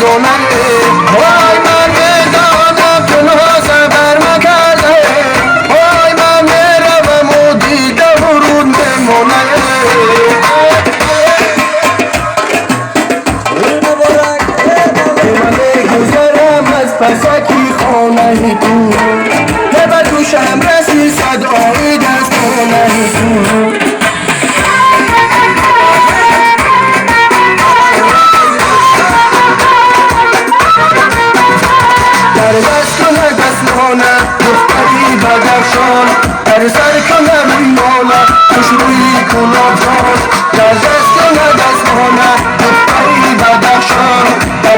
مونه وای من بدانم که نازم بر مکرده وای من میروم و دیده ورود بمونه من میگذرم از پسکی خانه تو که به دوشم رسی صدایی دست خانه تو در دست کنه دستمانه دختری بدخشان در سر کنه ریمانه خوشرویی گلاب جان در دست کنه دستمانه دختری بدخشان در